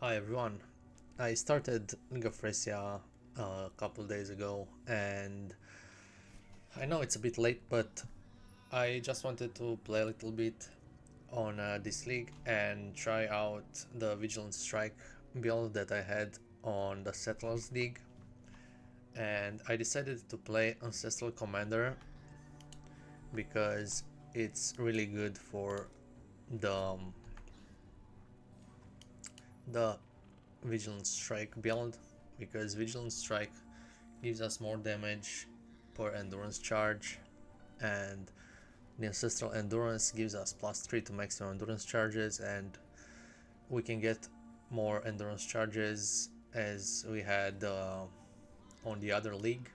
Hi everyone. I started League of Frisia a couple days ago, and I know it's a bit late, but I just wanted to play a little bit on this league and try out the Vigilant Strike build that I had on the Settlers League. And I decided to play Ancestral Commander because it's really good for the the Vigilant Strike build, because Vigilant Strike gives us more damage per endurance charge, and the Ancestral Endurance gives us +3 to maximum endurance charges, and we can get more endurance charges as we had on the other league.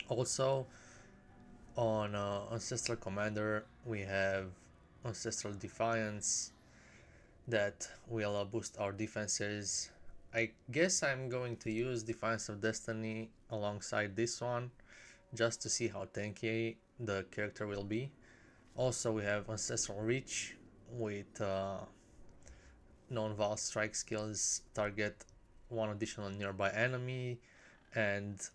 Also, on Ancestral Commander, we have Ancestral Defiance that will boost our defenses. I guess I'm going to use Defiance of Destiny alongside this one just to see how tanky the character will be. Also, we have Ancestral Reach with non-val strike skills, target one additional nearby enemy, and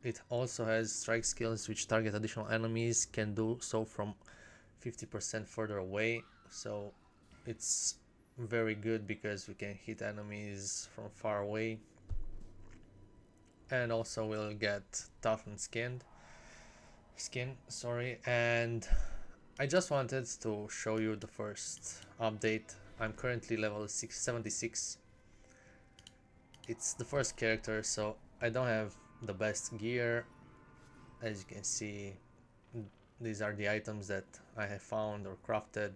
it also has strike skills which target additional enemies, can do so from 50% further away. So it's very good because we can hit enemies from far away, and also we'll get toughened skin, sorry. And I just wanted to show you the first update. I'm currently level 676. It's the first character, so I don't have the best gear. As you can see, these are the items that I have found or crafted.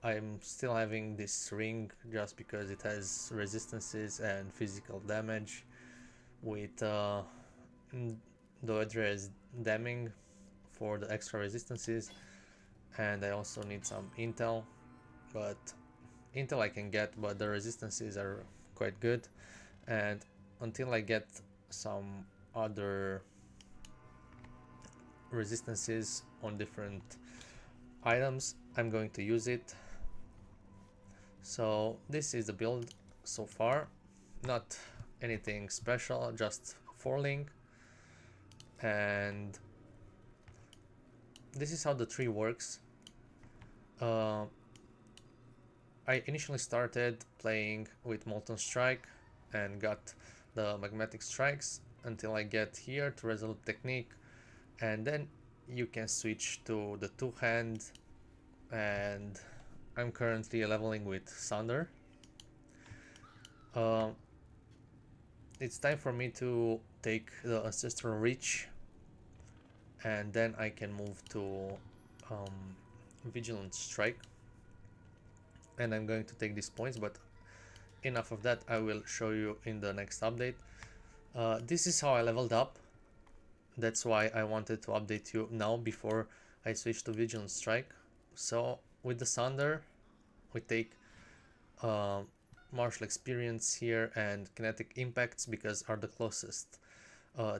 I'm still having this ring just because it has resistances and physical damage with the address damning for the extra resistances, and I also need some intel, but intel I can get, but the resistances are quite good, and until I get some other resistances on different items, I'm going to use it. So this is the build so far, not anything special, just 4-link, and this is how the tree works. uh, I initially started playing with Molten Strike and got the Magmatic Strikes until I get here to Resolute Technique, and then you can switch to the two-hand, and I'm currently leveling with Thunder. Uh, it's time for me to take the Ancestral Reach, and then I can move to Vigilant Strike, and I'm going to take these points, but enough of that, I will show you in the next update. This is how I leveled up. That's why I wanted to update you now before I switch to Vigilant Strike. So with the Thunder, we take martial experience here and kinetic impacts because are the closest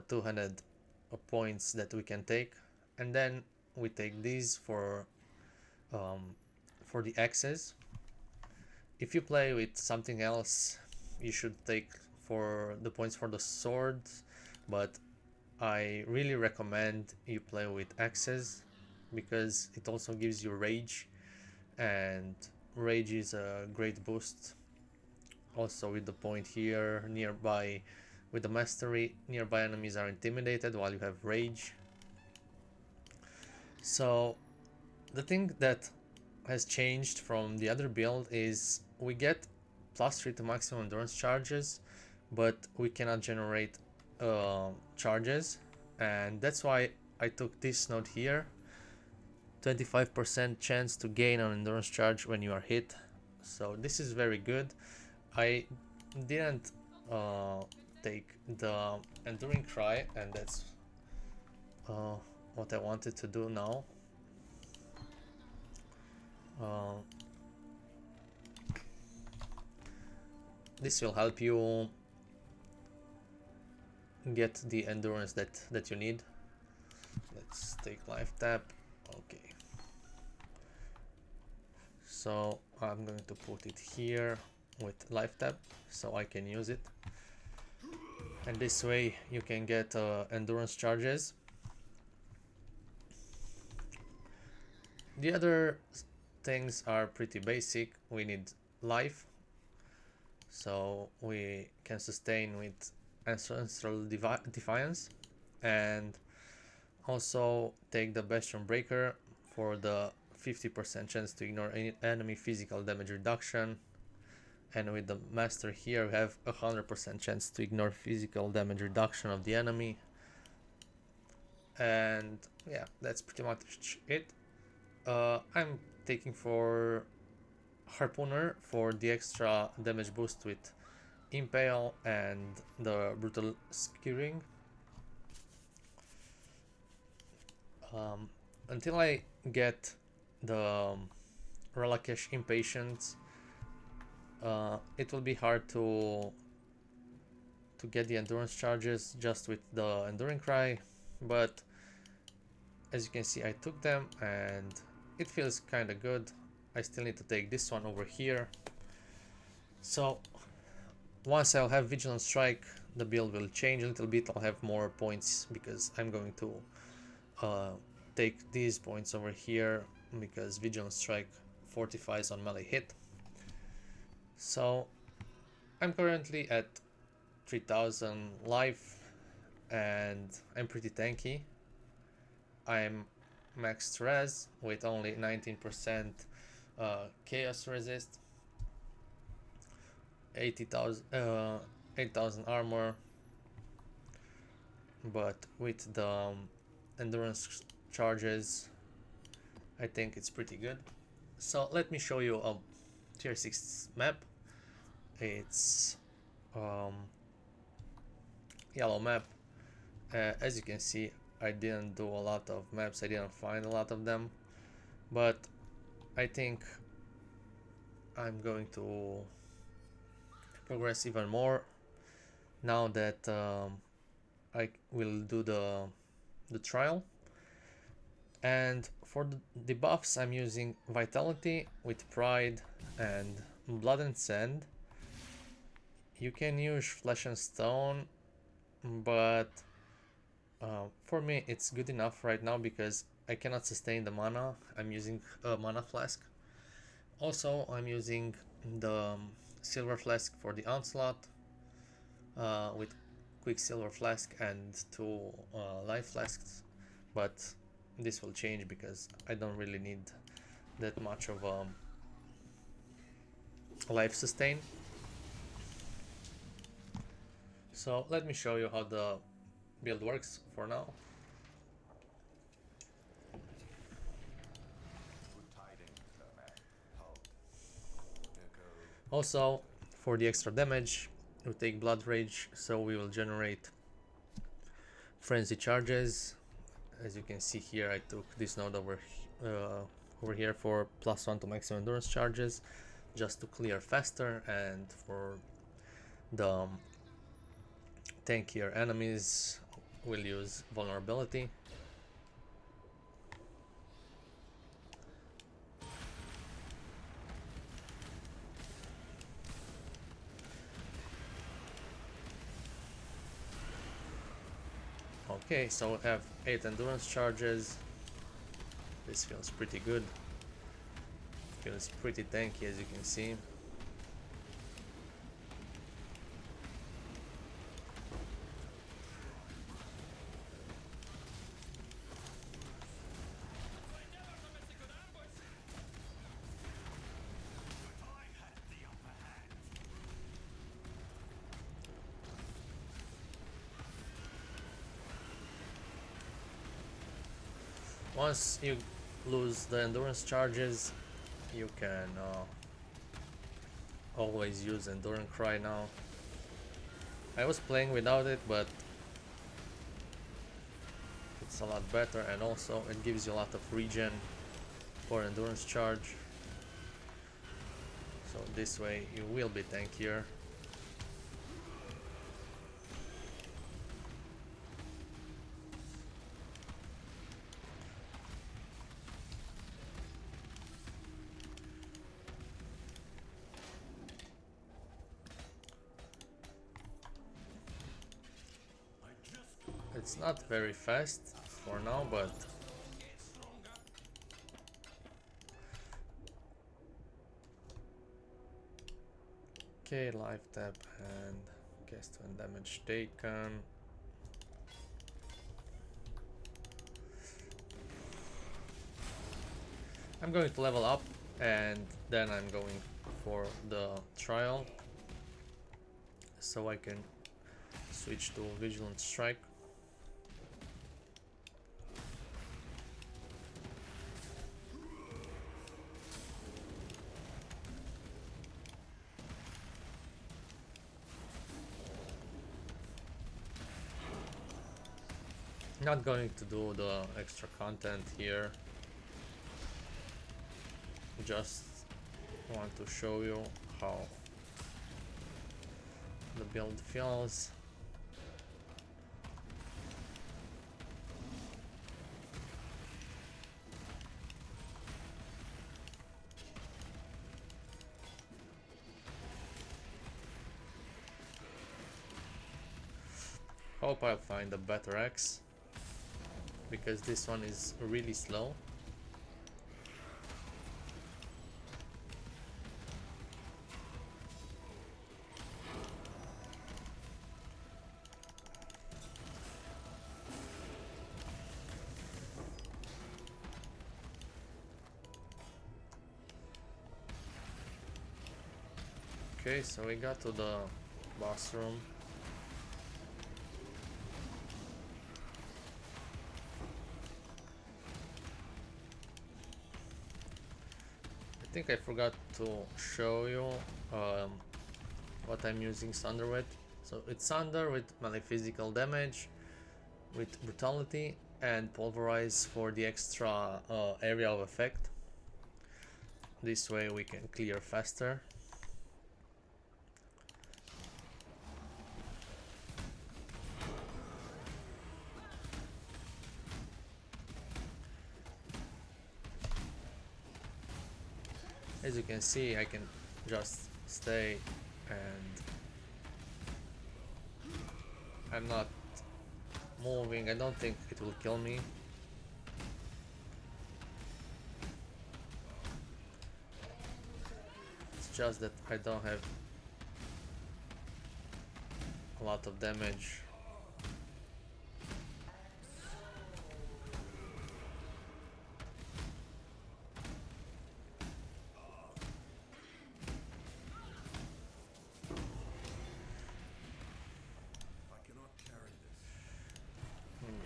two-handed points that we can take, and then we take these for the axes. If you play with something else, you should take for the points for the swords, but I really recommend you play with axes because it also gives you rage, and rage is a great boost. Also with the point here nearby, with the mastery, nearby enemies are intimidated while you have rage. So the thing that has changed from the other build is we get +3 to maximum endurance charges, but we cannot generate charges, and that's why I took this note here: 25% chance to gain an endurance charge when you are hit. So this is very good. I didn't take the Enduring Cry, and that's what I wanted to do now. Uh, this will help you get the endurance that you need. Let's take life tap. Okay, so I'm going to put it here. with life tab, so I can use it. And this way you can get endurance charges. The other things are pretty basic. We need life, so we can sustain with Ancestral Defiance, and also take the Bastion Breaker for the 50% chance to ignore any enemy physical damage reduction. And with the Master here we have 100% chance to ignore physical damage reduction of the enemy. And yeah, that's pretty much it. I'm taking for Harpooner for the extra damage boost with Impale and the Brutal Skewering. Until I get the Relakesh Impatience, it will be hard to get the endurance charges just with the Enduring Cry, but as you can see I took them and it feels kind of good. I still need to take this one over here. So once I'll have Vigilant Strike, the build will change a little bit. I'll have more points because I'm going to take these points over here because Vigilant Strike fortifies on melee hit. So I'm currently at 3000 life and I'm pretty tanky. I'm maxed res with only 19% chaos resist, 8000 armor, but with the endurance charges I think it's pretty good. So let me show you a tier 6 map. It's yellow map. As you can see I didn't do a lot of maps, I didn't find a lot of them, but I think I'm going to progress even more now that I will do the trial. And for the debuffs I'm using Vitality with Pride and Blood and Sand. You can use Flesh and Stone, but for me it's good enough right now because I cannot sustain the mana. I'm using a mana flask. Also I'm using the silver flask for the onslaught with Quicksilver flask and 2 life flasks, but this will change because I don't really need that much of life sustain. So let me show you how the build works for now. Also for the extra damage we take Blood Rage, so we will generate Frenzy charges. As you can see here I took this node over here for +1 to maximum endurance charges just to clear faster, and for the tankier enemies we'll use vulnerability. Okay, so we have 8 endurance charges. This feels pretty good. Feels pretty tanky as you can see. Once you lose the endurance charges, you can always use Endurance Cry now. I was playing without it, but it's a lot better, and also it gives you a lot of regen for endurance charge. So this way you will be tankier. It's not very fast for now, but okay, life tap and cast when damage taken. I'm going to level up and then I'm going for the trial so I can switch to Vigilant Strike. Not going to do the extra content here, just want to show you how the build feels. Hope I'll find a better axe, because this one is really slow. Okay, so we got to the boss room. I think I forgot to show you what I'm using Sunder with. So it's Sunder with melee physical damage, with brutality, and pulverize for the extra area of effect. This way we can clear faster. As you can see, I can just stay and I'm not moving. I don't think it will kill me. It's just that I don't have a lot of damage.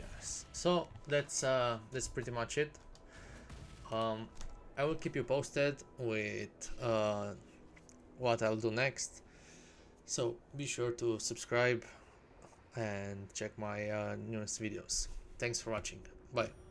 Yes. So that's pretty much it. I will keep you posted with what I'll do next. So be sure to subscribe and check my newest videos. Thanks for watching. Bye.